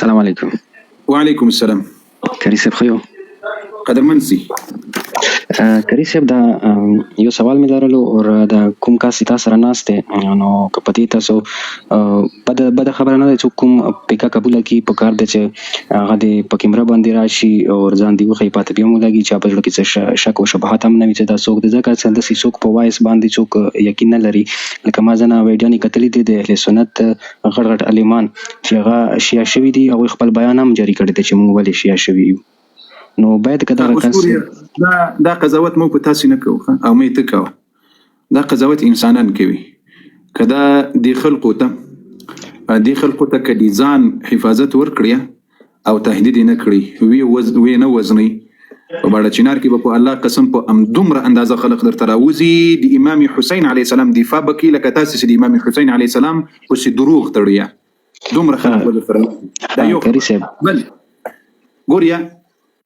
السلام علیکم. وعلیکم السلام. کری صاحب خو قدرمن سي کری صاحب دا یو سوال می لرلو او دا کوم کس تاسو سره ناشته نو کپتی تاسو بد خبره نه چې کوم پیکا قبول کی په کار د چې هغه د پکیمره باندې راشي او ځان دی وخی پاتې بیا مولګي چې په لړ کې شک او شبهات هم نه وي چې دا څوک د ځکه چې د سیسوک په وایس باندې څوک یقین نه لري لکه ما زنه ویډیو نه کتلې دي د اهل سنت غړ غړ علیمان چې هغه شیا شوی دي او خپل بیان هم جاری کړی دی چې موږ ولې شیا شوی یو نو باید کدا دا قضاوت مو په تاسو نه کوو او مې ته کوو دا قضاوت انسانان کوي کدا دی خلقو ته کدي ځان حفاظت ورکړي او تهدید نه کړی وی نه وزنی په باندې چینار کې په الله قسم په ام دومره اندازه خلق در تراوزی د امام حسین علی السلام دفاع بکی لکه تاسو د امام حسین علی السلام په سي دروغ تړیا دومره خلق ور تراوزی دا یو بل ګوریا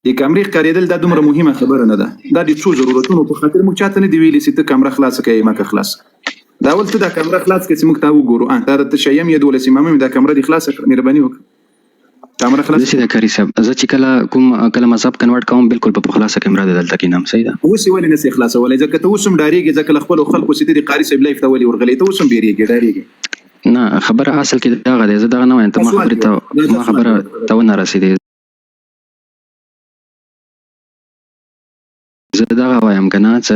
د کیمرې ښکارېدل دا دومره مهمه خبره نه ده دا د څو ضرورتونو په خاطر موږ چاته نه دی ویلي چې ته کیمره خلاص کړې ما که خلاص دا اول ته دا کیمره خلاص کړې چې موږ ته وګورو دا د تشیم یې دولس امام دا کیمره دی خلاص کړه مهرباني وکړه کیمره خلاص زه دا کاری صاحب زه چې کله مذهب کنورټ کوم بالکل په خلاصه کیمره دلته کې نام صحیح ده اوس ولې نه سي خلاص ولې ځکه ته اوسم ډاریږي ځکه خپل خلکو سي د قاری صاحب لایف ته ولې ورغلې ته اوسم ډاریږي نه خبره اصل کې دا غده زه دا نه وایم ته ما خبره ته نه رسیدې زه دا وایم کنه چې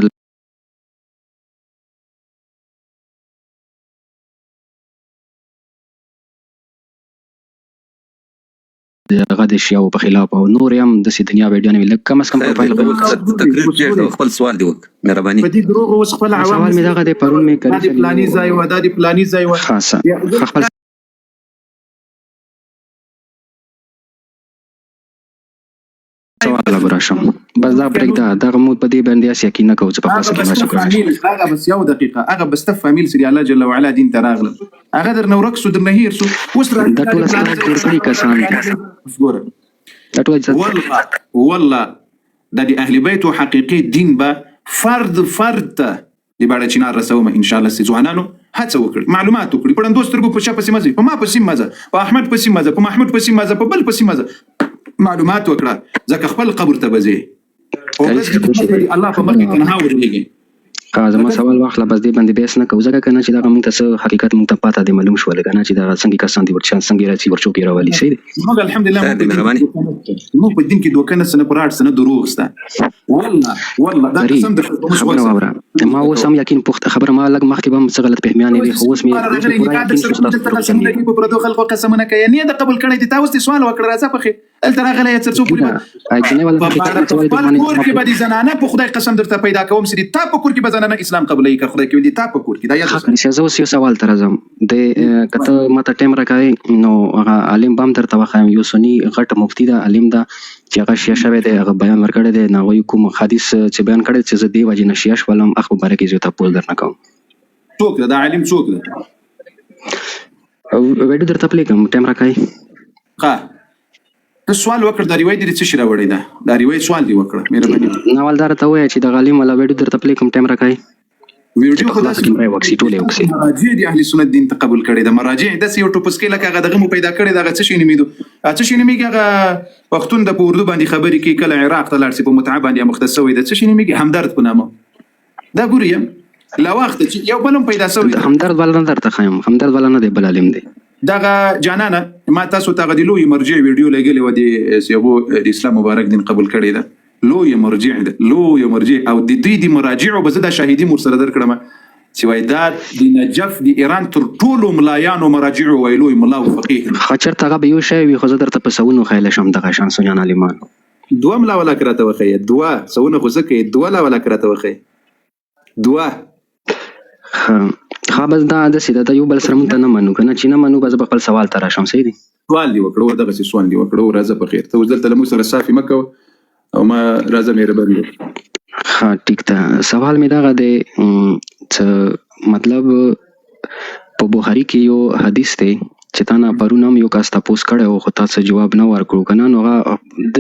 هغه د شیاو په خلاف او نور هم د سي دنیا ویډیو نه لکه کم از کم پروفایل تقریر کې خپل سوال دی وک مهرباني په دې دروغ اوس خپل عوام سوال می دغه د پرون می کړی د پلاني ځای و د پلاني ځای و خاصه خپل سوال براشم بس دا بریک دا دغه مو په دې باندې اس یقین نه کوم چې په پاسه کې ماشي کوي هغه بس یو دقیقه هغه بس تفهمیل سری الله جل وعلا دین تراغله هغه در نو رقص در نهیر سو وس را د ټول سره کړی کسان دي ګوره د ټول والله د اهل بیت حقيقي دین به فرد ته دی باندې چینار رسوم ان شاء الله سي ځوانانو هڅه وکړي معلومات وکړي په دوسترګو په شپه سیمه په ما په سیمه په احمد په سیمه په محمود په سیمه په بل په سیمه معلومات وکړه ځکه خپل قبر ته بځي او الله په مخ کې تنها ورلېږي زما سوال واخله بس دې باندې بیس نه کوو ځکه کنه چې دا موږ ته حقیقت موږ ته پاته دی معلوم شو لګنه چې دا څنګه کسان دي ورچان څنګه راځي ورچو کې راولي سي موږ الحمدلله موږ په دین کې دوه کنه سنه پراټ سنه دروغ سته والله دا قسم د خبره وره ما اوس هم یقین پخته خبره ما لګ مخکې به څه غلط فهمیانه وي خو اوس مې په پردو خلکو قسمونه کوي نه د قبول کړي دي تاسو سوال وکړه راځه پخې ال ترغله یې څه پوری اجنه ولا کور کې به زنانه په خدای قسم درته پیدا کوم سړي تا په کور کې به زنانه اسلام قبلې کړ خدای کې دي تا په کور کې دا یاد اوسه زه اوس یو سوال ترازم د کته ماته ټیم راکای نو هغه عالم بام درته واخایم یو سنی غټ مفتی دا عالم دا چې هغه شیا شوی دی هغه بیان ورکړی دی نو یو کوم حدیث چې بیان کړی چې زه دی وجه نشیاش ولم اخ مبارک زه ته پول درنه کوم څوک دا عالم څوک دا ویډیو درته پلی کوم ټیم راکای ښه ته سوال وکړ دا ریوایت دې څه شي راوړی دا ریوایت سوال دی وکړه مهرباني نوالدار ته وایي چې د غالم ولا ویډیو درته پلی کوم ټیم راکای ویډیو خلاص کړئ وکسي ټوله وکسي مراجع دي اهل سنت دین ته قبول کړي د مراجع د یو ټوپس کې لکه هغه دغه مو پیدا کړي دغه څه شي نیمیدو څه شي نیمیږي هغه وختون د اردو باندې خبرې کې کله عراق ته لاړ سي په متعب باندې مختص وي د څه شي نیمیږي همدرد په نامه دا ګوریم لا وخت چې یو بلم پیدا شوی همدرد ولا نه درته خایم همدرد ولا نه دی بل علم دی دغه جانانه ما تاسو ته غدي لوی مرجع ویډیو لګلی و د سیبو د اسلام مبارک دین قبول کړي ده لوی مرجع او د دې د مراجع او بزدا شاهدی مر سره در کړم چې وای دا د نجف د ایران تر ټولو ملایانو مراجع ویلوی مولا او فقيه خچر ته به یو شی وي خو زه درته په سونو خیال شم دغه شان سنیان عالمان دوه ملا ولا کراته وخی دوه سونه خو زکه دوه لا ولا کراته وخی دوه بس دا د سیده ته یو بل سره مونږ نه منو کنه چې نه منو بس په خپل سوال تر شم صحیح دي سوال دی وکړو دغه سوال دی وکړو راځه په خیر ته وزلت له موږ سره صافي مکو او ما راځه مهرباني ها ټیک ته سوال می دغه دی چې مطلب په بخاری کې یو حدیث دی چې تا نه پرونم یو کاس تاسو کړه او تاسو جواب نه ورکړو کنه نو هغه د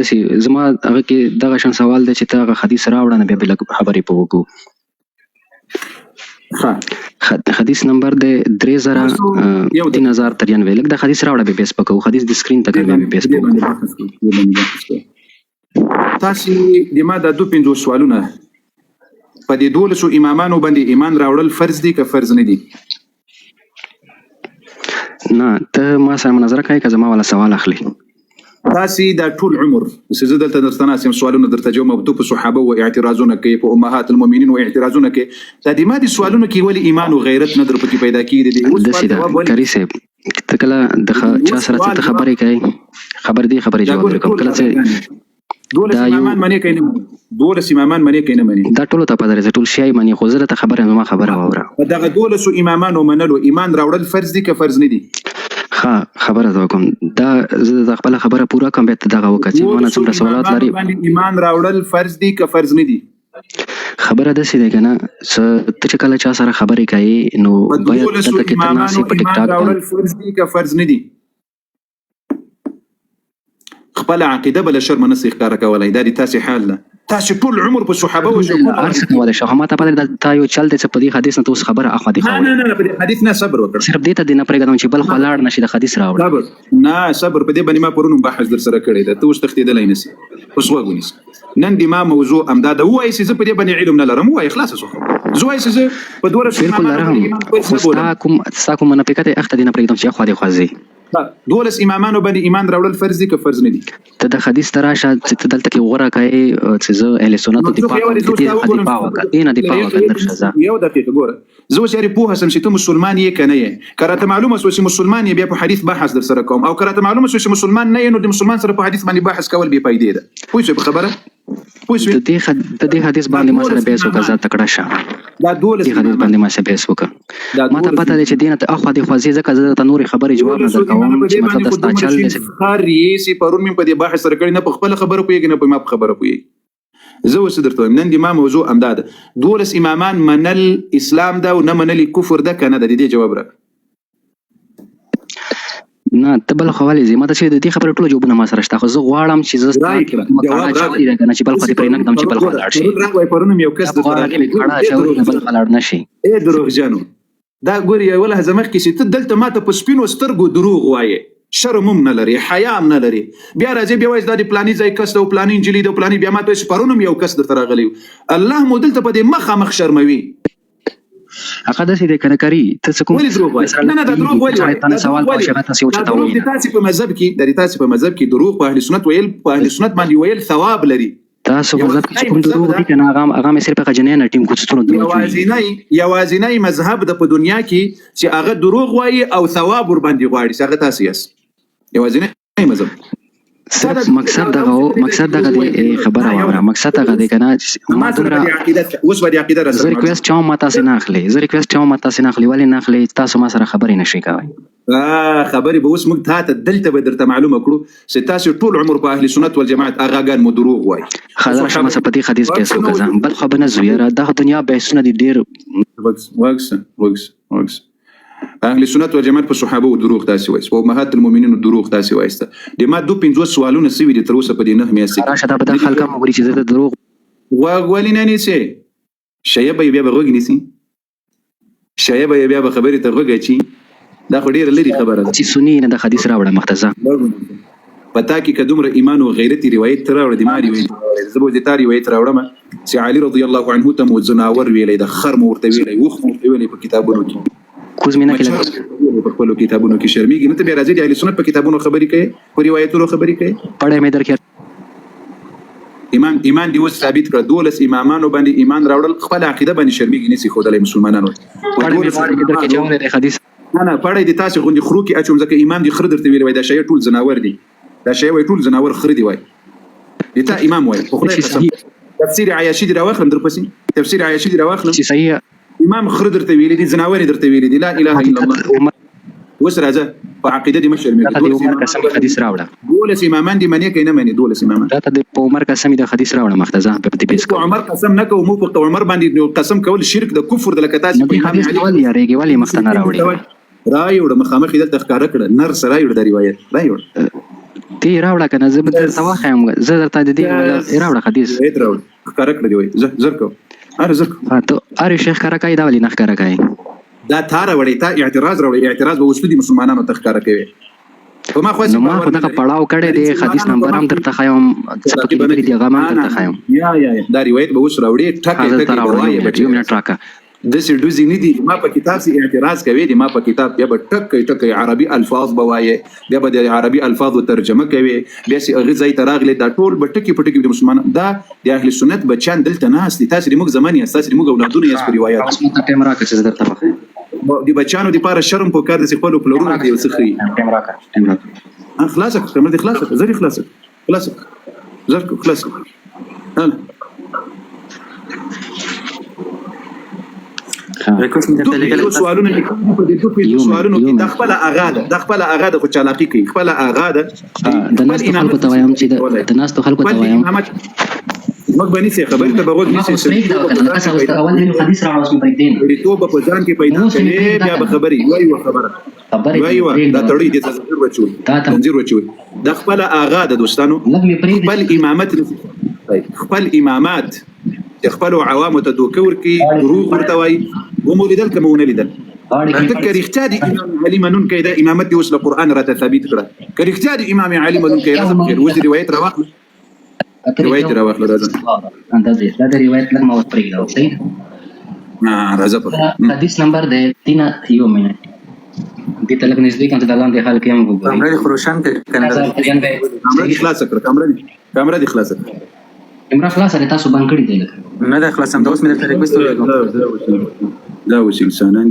زما هغه کې دغه شان سوال دی چې تا هغه حدیث راوړنه به بل خبرې پوکو حدیث نمبر د 3093 لکه د حدیث راوړه به بیس پکو حدیث د سکرین تک به بیس پکو تاسو د ما د 2 سوالونه په دې 12 امامانو باندې ایمان راوړل فرض دي که فرض نه دي؟ نه ته ما سره مناظره کوي که زما ولا سوال اخلي تاسو د ټول عمر زه دلته درته ناسم سوالونه درته جواب مبدو په صحابه او اعتراضونه کوي په امهات المؤمنین او اعتراضونه کوي د دې مادي سوالونه کې ولی ایمان او غیرت نه در پکې پیدا کیږي د کری صاحب ته کله د چا سره څه خبرې کوي خبر دی خبرې جواب ورکوم کله چې دولس امامان منی کوي نه منی دا ټول ته پدره ټول شی منی خو زه ته خبره ما خبره وره دغه دولس امامانو منلو ایمان راوړل فرض دي که فرض نه دي؟ ها خبره دا کوم دا زه د خپل خبره پوره کوم به دغه وکړي مونږ څومره سوالات لري ایمان راوړل فرض دي که فرض نه دي؟ خبره ده سي ده کنه ته چې کله چا سره خبرې کوي نو باید دته کې تناسي په ټیک ټاک راوړل فرض دي که فرض نه دي؟ خپل عقیده بل شر منسخ کار کولای دا دي تاسو حال نه تاسو ټول عمر په صحابه او ارڅ کوله شو ما ته پدې دا یو چلته چې په دې حدیث نه توس خبره اخو دي نه په دې حدیث نه صبر وکړه صرف دې ته دینه پرېږدم چې بل خلاړ نشي د حدیث راوړ نه صبر په دې باندې ما پرونو بحث در سره کړی دا ته اوس تختیدلای نسی اوس وګونیس نن دې ما موضوع امداد وای چې زه په دې باندې علم نه لرم وای خلاص زه وای چې زه په دوره بالکل لرم ساکم منافقت اخته دینه پرېږدم چې اخو دي خوازي دولس امامانو باندې ایمان راوړل فرض دي که فرض نه دي؟ ته د حدیث تراشه چې دلته کې غوړه کوي چې زه اهل سنت دي پاو نه دي پاو درشزه یو دقیقه ګوره زه اوس یاري پوه سم چې ته مسلمان یې کنه یې کراته معلومه سو چې مسلمان یې بیا په حدیث بحث در سره کوم او کراته معلومه سو چې مسلمان نه یې نو د مسلمان سره په حدیث باندې بحث کول بي فائدې ده پوه شو په خبره پوه شو د دې حدیث باندې ما سره بحث وکړه ځا تکړه شه دا دولس حدیث باندې ما سره بحث وکړه ما ته پته ده چې دینه ته اخو دي خوازي ځکه زه ته نوري خبرې جواب نه درکوم چې مطلب دستا چل دي خاري سي پرون مې په دې بحث سره کړی نه په خپل خبره پويږي نه په ما خبره پويږي زه اوس درته نن دې ما موضوع امداد دولس امامان منل اسلام دا او نه منل کفر ده کنه د دې جواب را نه تبل خوالي زما ته چې د دې خبره ټول جوابونه ما سره شته خو زه غواړم چې زه مقاله چوي دا کنه چې بل خو دې پرې نه کدم چې بل خو لاړ شي راغوي پرونم یو کس د خړه چوي بل خو لاړ نشي دروغ جانو دا ګوري ولا زمخ کې چې ته دلته ماته په سپینو سترګو دروغ وایې شرم هم نه لري حیا هم نه لري بیا راځي بیا وایي دا د پلاني ځای کس او پلاني انجلي د پلاني بیا ماته پرونم یو کس درته راغلی الله مو دلته په دې مخ شرموي هغه د سې کنه کاری ته څه کوم نه دا دروغ وایي ته سوال په شغه تاسو چتا وایي تاسو په مذهب کې دروغ په اهل سنت ویل په اهل سنت باندې ویل ثواب لري تاسو مذهب کې کوم دروغ دي کنه هغه مې صرف غجنې نه ټیم کوڅتونو دی یوازینی مذهب د په دنیا کې چې هغه دروغ وایي او ثواب ور باندې غواړي هغه تاسو یې یوازینی مذهب صرف مقصد دغه دی خبره وره مقصد دغه دی کنه ما دومره اوس ودی عقیده راځي زه ریکوست چاو ماته سينه اخلي ولی نه اخلي تاسو ما سره خبرې نشئ کوي خبرې به اوس موږ ته دلته به درته معلومه کړو چې تاسو ټول عمر په اهل سنت والجماعت اغاګان مو دروغ وای خلاص شمه سپتی حدیث به سو کزم بل خو بنه زویره د دنیا بحثونه دي ډیر وکس اهل سنت والجماعت په صحابه او دروغ تاسو وایي او امهات المؤمنین دروغ تاسو وایسته د ما 2 سوالونه سوي دي تر اوسه په دې نه میاسي راشه دا په خلک مګوري چې د دروغ واغولینه نيسي شایبه بیا بغوګنيسي شایبه بیا به خبرې ته غوګچی دا خو ډیر لري خبره ده چې سنی نه د حدیث راوړه مختزه پتا کې کدومره ایمان او غیرت روایت تر راوړه د ماري وي زبو د تاری روایت راوړم چې علي رضی الله عنه ته مو زناور ویلې د خر مورته ویلې وخ مورته ویلې په کتابونو کې کوز مینه کې په خپل کتابونو کې شرمېږي نه ته بیا راځي د اهل سنت په کتابونو خبرې کوي په روایتونو خبرې کوي پړې مې درکې ایمان دی اوس ثابت کړ دولس امامانو باندې ایمان راوړل خپل عقیده باندې شرمېږي نسی خدای مسلمانانو پړې مې درکې جوړه د حدیث نه پړې د تاسو غوندي خرو کې اچوم ځکه ایمان دی خر درته ویل وای دا شی ټول زناور دی دا شی وای ټول زناور خر دی وای دته امام وای خو خدای قسم تفسیر عیاشی دی راوخم درپسې تفسیر عیاشی دی راوخم چې صحیح امام خر درته ویل دي زناور درته ویل دي لا اله الا الله وس راځه په عقیده دي مشر مې عمر قسم حدیث راوړه دولس امامان دي منی کینه منی دولس امامان راته د عمر قسم د حدیث راوړه مختزه په دې پیس کو عمر قسم نه کو مو په عمر باندې قسم کول شرک د کفر د لکتاس په حدیث ولي یاريږي ولي مختنه راوړي رايوړه مخامخ د تخکاره کړه نر سره رايوړه د روایت رايوړه تی راوړه کنه زه به تواخم زه درته د دې راوړه حدیث راوړه تخکاره کړه دی وای زر کو ارزق ته ار شیخ کرا کوي دا ولې نه ښکاره کوي دا تاره وړي تا اعتراض راوړي اعتراض به وسودي مسلمانانو ته ښکاره کوي په ما خو نو ما خو دغه پړاو کړی دی حدیث نمبر هم درته خایم څه پکې لري دی هغه هم درته خایم یا دا روایت به وس راوړي ټکه ټکه وایي یو منټ راکا د سې دوزي نه دي ما په کتاب سي اعتراض کوي دي ما په کتاب بیا به ټکه ټکه عربي الفاظ بوایي بیا به د عربي الفاظ ترجمه کوي بیا سي اغه ځای تراغلي دا ټول به ټکی پټکی د مسلمان دا د اهل سنت بچان دلته ناس دي تاسو موږ زماني تاسو موږ اولادونه یې پر روایت اوس مو ټیم راکا چې درته واخلم دي بچانو دي پاره شرم په کار دي خپل پلورونه دي وسخي ټیم راکا خلاصك كمل خلاصك زري خلاصك زرك خلاصك هلا سوالونه کې د خپل اغاده خو چالاقي کوي خپل اغاده د ناس خلکو ته وایم چې د ناس خلکو ته وایم موږ باندې څه خبره ته بغوږ نشي تاسو اول دین حدیث راوځم په دین ریتوبه په ځان کې پیدا کړي بیا به خبري وایو خبره دا تړي دي تنظیر وچوي د خپل اغاده دوستانو خپل امامت خپل امامات خپل عوام ته دوکور کې دروغ ورته وای ومولیدل کمونه لیدل تذكر اختادي امام علي منون كيدا امامتي وصل القران رات ثابت كده كان اختادي امام علي منون كيدا وزي روايه رواخ دا د روایت لږ موت پرېږدو صحیح راځه حدیث نمبر دی 3 یو منټ دې ته لږ نږدې کوم چې د لاندې حال کې هم وګورئ کمره خروشان کامره خلاص کړه کامره دي خلاص کامره خلاص لري تاسو باندې کړی دی نه دا خلاصم دا اوس مې ته ریکوست وکړم لا وش انسانان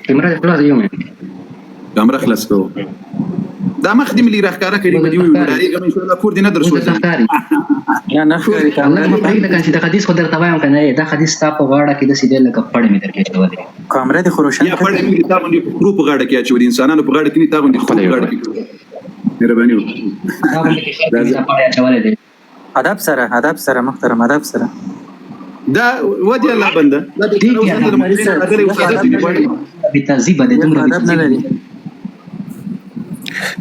کامره خلاص یو منټ کامره خلاص کو دا مخدم لي راخاره کوي په دې ویډیو ان شاء الله کور دې نه درسو یا نه ښکاري الله ما پرې د کانچې د حدیث خو درته وایم کنه دا حدیث تا په غاړه کې د سیدل لکه پړې مې درکې چولې کامره د خروشان یا پړې مې تا باندې پرو په غاړه کې اچولې انسانانو په غاړه کې نه تا باندې خپل غاړه کې مهرباني دا باندې کې دا پړې اچولې دي ادب سره محترم ادب سره دا ودی الله بنده دا دې تهذیب دې دومره ادب نه لري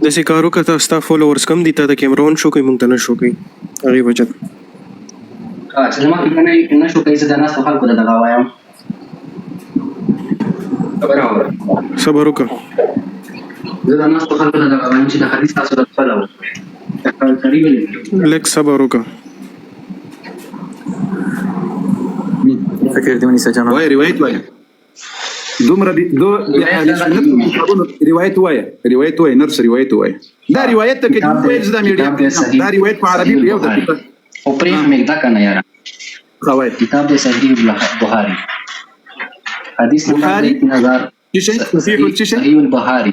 د سکارو کته ستا فالوورز کم دي ته د کیمرون شو کوي مونږ ته نه شو کوي هغه وجه چې ما کې نه شو کوي چې دا ناس خلکو ته دا وایم صبر وکړه زه دا ناس خلکو ته دا وایم چې د حدیث تاسو ته فالو دا کړی ویل لیک صبر وکړه فکر دې مني سجنا وای روایت وای دومره دو روایت وای نرس روایت وای دا روایت ته کې وایي دا میډیا دا روایت په عربي یو د او پرې مې دا کنه یار خوای کتاب د صحیح بخاری حدیث بخاری 3000 صحیح البخاری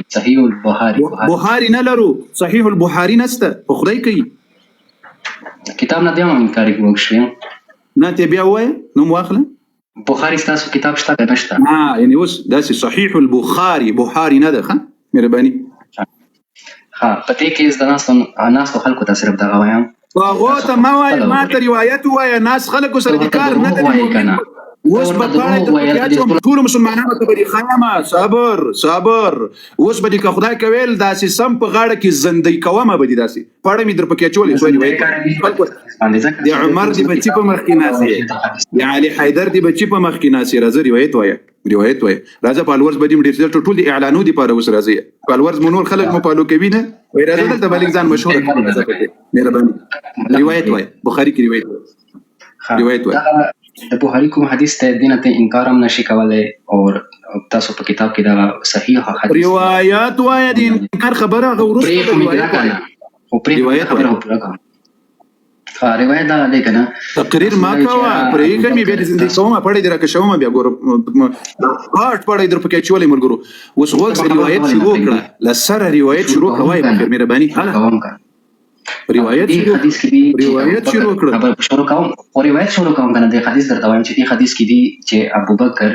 بخاری نه لرو صحیح البخاری نسته په خدای کوي کتاب نه دیوم انکار کوي نه ته بیا وای نو واخله بخاری تاسو کتاب شته که نشته یعنی اوس داسې صحیح البخاری بخاری نه ده ښه مهرباني پته کې د ناس خلکو ته صرف دغه وایم هغه ته ما وای ما ته روایت وای ناس خلکو سره د کار نه کوي اوس په پاره ټول مسلمانانو ته بری خیامه صبر اوس به د خدای کویل داسې سم په غاړه کې زندۍ کومه به دي داسې پړې مې در پکې چولې شوې روایت د عمر دی بچی په مخ کې ناسي د علي حیدر دی بچی په مخ کې ناسي راځي روایت وای راځه په الورز بدیم ډیر ټول دی اعلانو دی پاره اوس راځي په الورز مونور خلک مو پالو کوي نه وای راځه دلته بلګ ځان مشهور مهرباني روایت وای بخاری کې روایت وای د بخاری کوم حدیث ته دینه ته انکار هم نشي کولای او تاسو په کتاب کې دا صحیح حدیث روایت وای د انکار خبره غوړو او روایت روایت دا ده کنه تقریر ما کاوه پرې کومې به د زندګي کومه پړې درکه شومه بیا ګور هارت پړې در پکې چولې مرګرو اوس وګس روایت شروع کړه لسره روایت شروع کړه وای په مهرباني حاله روایت حدیث کې دی روایت شروع کړه شروع کوم او روایت شروع کوم کنه د حدیث درته وایم چې د حدیث کې دی چې ابوبکر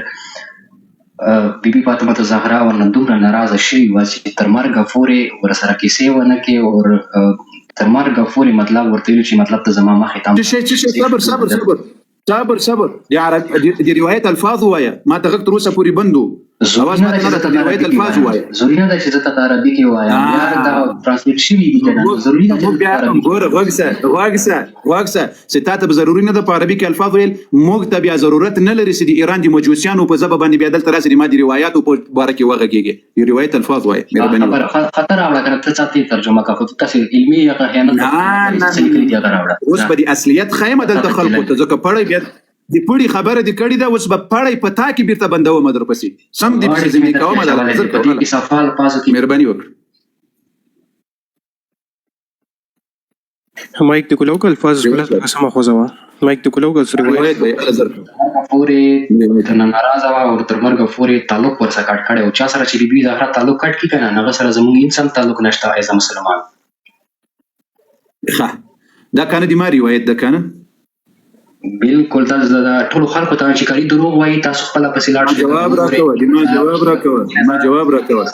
بیبي فاطمه زهرا ورنندومره ناراضه شي چې تر مرګ پورې ورسره کیسې ونه کې او تر مرګ پورې مطلب ورته چې مطلب ته زما مخې تام صبر د روایت الفاظ وایا ما ته غلط روسه پوری بندو اواز ما نه د روایت الفاظ وایي ضروري نه ده چې زه ته عربي کې وایم یا دا ترانسلیټ شوي دي کنه ضروري ده موږ بیا ګوره غوږ سه چې تا ته ضروري نه ده په عربي کې الفاظ ویل موږ ته بیا ضرورت نه لري چې د ایران د مجوسیانو په ژبه باندې بیا دلته راسي ما د روایتو په باره کې وغږیږي یو روایت الفاظ وایي مهرباني خطر راوړه کنه ته څه ترجمه کا خو تاسو علمي یا خیانت اوس په دې اصلیت خیمه دلته خلکو ته ځکه پړی بیا د پړی خبره د کړي دا اوس به پړی پتا کې بیرته بندو مدر پسې سم دې په زمي کومه دا نظر کومه سفال پاسو کې مهرباني وکړه مایک د کولو الفاظ بل سم خوځوا مایک د کولو روایت به نظر پورې تر ناراضه او تر مرګ پورې تعلق ورسره کټ کړي او چا سره چې دې د اخر تعلق کټ کی کنه هغه سره زموږ انسان تعلق نشته ایز مسلمان ښه دا کنه دی ما روایت ده کنه بالکل تاسو دا ټول خلکو ته چې کاری دروغ وایي تاسو خپل پسې لاړ شئ جواب راکوه ما جواب راکوه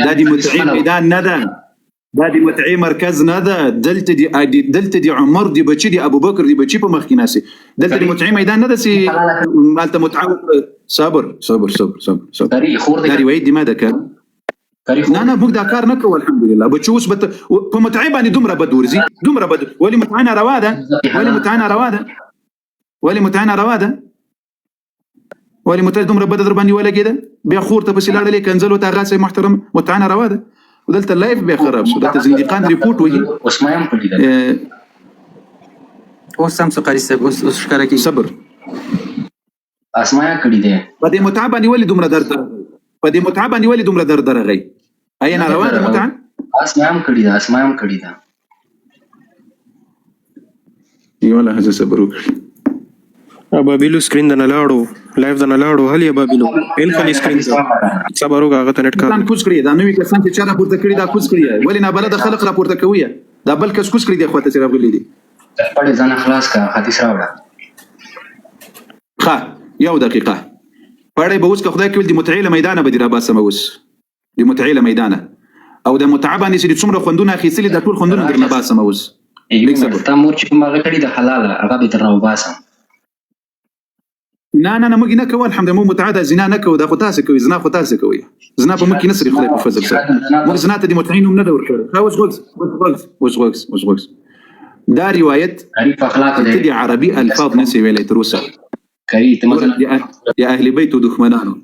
دا د متعی میدان نه ده دا د متعی مرکز نه ده دلته دی عمر دی بچی دی ابو بکر دی بچی په مخ کې ناسي دلته د متعی میدان نه ده چې مالته متعود صبر دا روایت دی ما ده کنه نه موږ دا کار نه کوو الحمدلله بچو اوس په متعی باندې دومره بد ورزي دومره بد ولې متعانه روا ده ولې متعانه دومره بد در باندې ولګیده بیا خور ته پسې لاړلې کنزل او تاغاسه محترم متعانه روا ده ودلته لایف بیا خراب شو دلته زندقان ریپورت وایي اوس ما هم پړی ده اوس هم څه قاری صاحب اوس ښکاره کی صبر اسمایا کړی ده په دې متعب باندې ولې دومره درد راغی اي ناروا ده متعب اسمایا هم کړی ده یو له هڅه صبر وکړي ابابیلو سکرین د نلاړو لایف د نلاړو هلي ابابیلو ان خلی سکرین صبر وکړه هغه ته نت کا کوڅ کړی دا نوې کسان چې چا راپورته کړی دا کوڅ کړی ولې نه بلد خلق راپورته کوي دا بل کس کوڅ کړی دی خواته چې راغلی دی په ځان خلاص کا حدیث راوړه ښه یو دقیقه پړې به اوس که خدای کول د متعیله میدانه به دی را باسم اوس د متعیله میدانه او د متعبانې چې څومره خوندونه اخیستلي د ټول خوندونه درنه باسم اوس تا مور چې کومه کړی د حلاله هغه به تر باسم نه موږ نه کوو الحمدلله موږ متعاده زنا نه کوو دا خو تاسو کوي زنا په موږ کې نسري خدای په فضل سره موږ زنا ته د متعین نه دور کړو اوس دا روایت عارف اخلاق دي عربي الفاظ نسي ویلې تروسه کوي ته مثلا يا اهل بيت ودخمنانو